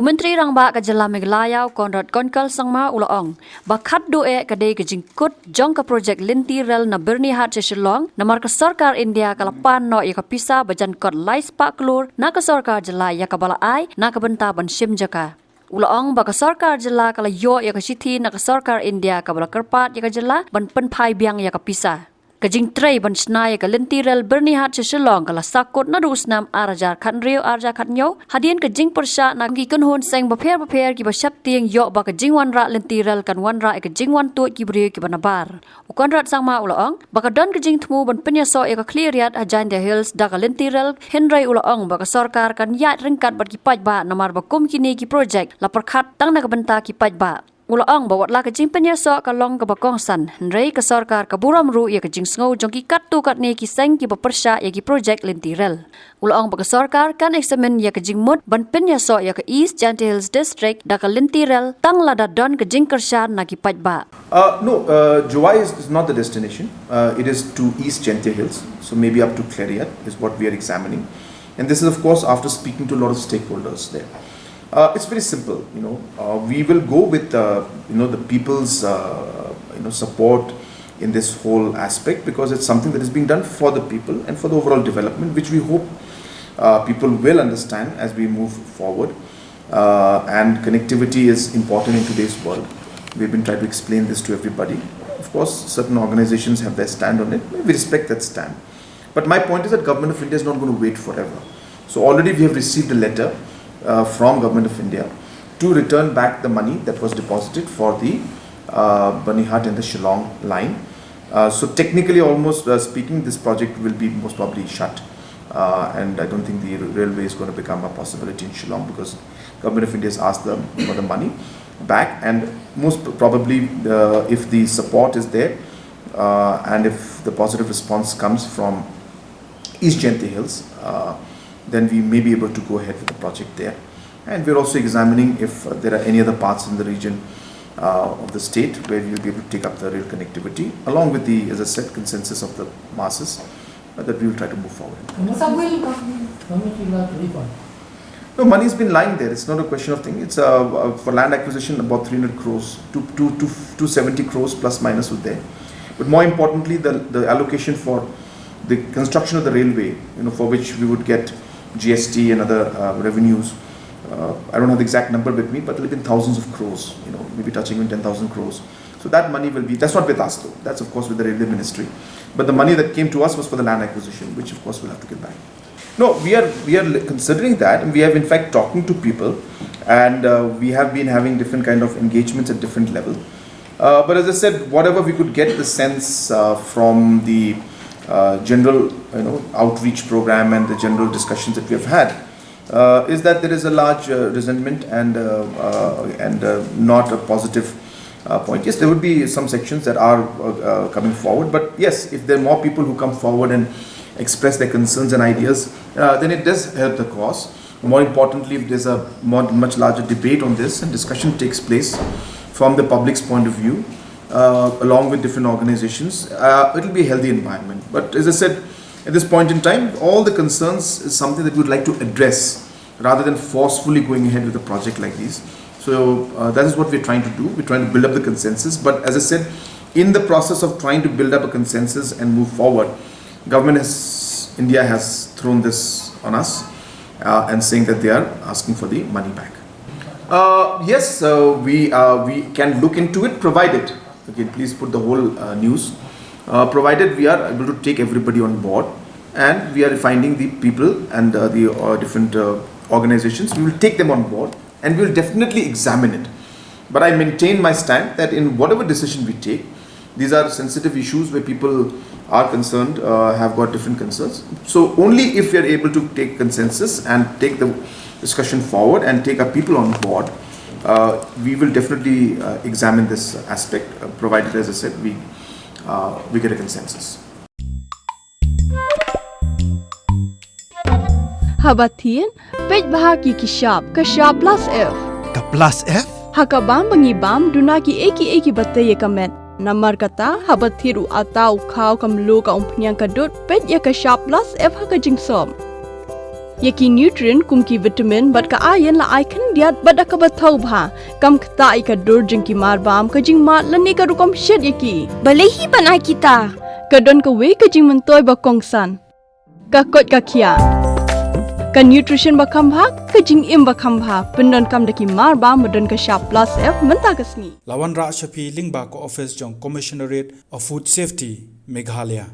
Menteri Rangba ke Jela Meghalaya Konrad Konkal Sangma Ulaong bakat doe kadai ke jingkut jong ke projek Lynti rel na Byrnihat-Shillong na marka sarkar India kalapan no ya kapisa bajan kot lais pak Klur na ke sarkar Jela ya kabala ai na ke benta ban sim jaka. Ulaong baka sarkar Jela kala yo ya ke sithi na ke sarkar India kabala kerpat ya ke Jela ban Pynphai biang ya kapisa. Kajing tray ban Shna ya ke Lynti rel Byrnihat-Shillong kala sakut na rusnam arajar khat rio arja khat nyo hadian kajing persya na ki kunhun seng baper ki basyap tiang yo ba kajing wan ra Lynti rel kan wan ra kajing wan tu ki brio ki banabar. Ukon rat sangma ulaong baka don kajing tmu ban penyaso ya ke Jaintia Jaintia hills da ka Lynti rel henrai ulaong baka sarkar kan yat ringkat bat ki paj ba namar ba kum kini ki project la perkhat tang na ka benta ki paj ba. Ulaong bawat la kajing penyaso ka long ka bakong san henrai ka sarkar ka buram ru ya kajing sngo jong ki kat tu kat ne ki seng ki bapersya ya ki project Lynti rel. Ulaong baka sarkar kan examine ya kajing mut ban penyaso ya ka East Jaintia Hills district da ka Lynti rel tang la da don kajing kersya na ki paj ba. Juwai is not the destination. It is to East Jaintia Hills, so maybe up to Kyrwoh is what we are examining, and this is of course after speaking to a lot of stakeholders there. It's very simple, we will go with the people's support in this whole aspect because it's something that is being done for the people and for the overall development, which we hope people will understand as we move forward. And connectivity is important in today's world. We've been trying to explain this to everybody. Of course, certain organizations have their stand on it. We respect that stand. But my point is that Government of India is not going to wait forever. So already we have received a letter from Government of India to return back the money that was deposited for the Byrnihat and the Shillong line. So technically, almost speaking, this project will be most probably shut, and I don't think the railway is going to become a possibility in Shillong because Government of India has asked them for the money back, and most probably if the support is there and if the positive response comes from East Jaintia Hills, then we may be able to go ahead with the project there. And we're also examining if there are any other parts in the region of the state where we'll be able to take up the rail connectivity along with the, as I said, consensus of the masses that we will try to move forward. No, money has been lying there. It's not a question of thing. It's for land acquisition about 300 crores, 270 crores plus minus was there. But more importantly, the allocation for the construction of the railway, for which we would get GST and other revenues. I don't have the exact number with me, but it'll be in thousands of crores, maybe touching even 10,000 crores. So that money will be, that's not with us though, that's of course with the railway ministry. But the money that came to us was for the land acquisition, which of course we'll have to get back. No, we are considering that, and we have in fact talking to people, and we have been having different kind of engagements at different level. But as I said, whatever we could get the sense from the general outreach program and the general discussions that we have had is that there is a large resentment and not a positive point. Yes, there would be some sections that are coming forward, but yes, if there are more people who come forward and express their concerns and ideas, then it does help the cause. More importantly, if there's a much larger debate on this and discussion takes place from the public's point of view, along with different organizations, it will be a healthy environment. But as I said, at this point in time, all the concerns is something that we would like to address rather than forcefully going ahead with a project like this. So that is what we're trying to do. We're trying to build up the consensus. But as I said, in the process of trying to build up a consensus and move forward, India has thrown this on us and saying that they are asking for the money back. Yes, we can look into it, provided, again, please put the whole news, provided we are able to take everybody on board and we are finding the people and the different organizations. We will take them on board and we will definitely examine it. But I maintain my stand that in whatever decision we take, these are sensitive issues where people are concerned, have got different concerns. So only if we are able to take consensus and take the discussion forward and take our people on board, we will definitely examine this aspect, provided, as I said, we get a consensus. Habatin, pej bahagi kishab, kashab plus F. Ka plus F? Hakabam bangibam dunaki eki batay kamet. Namar kata habathiru atau khau kamlu ka umpnyang kadut pej ya kashab plus F hakajing som. Yaki nutrient kum ki vitamin bat ka iron la ai khan diat bat ka bathau bha kam khta I ka dur jing ki mar bam ka jing mat la ne ka rukom shet yaki Balai hi banai kita. ka don ka we ka jing man toy ba kong san ka kot ka khia ka nutrition ba kham bha ka jing im ba kham bha pendon kam da ki mar bam don ka sharp plus f manta ka sni Lawan Ra Shafi Lingba ko office jong Commissionerate of Food Safety Meghalaya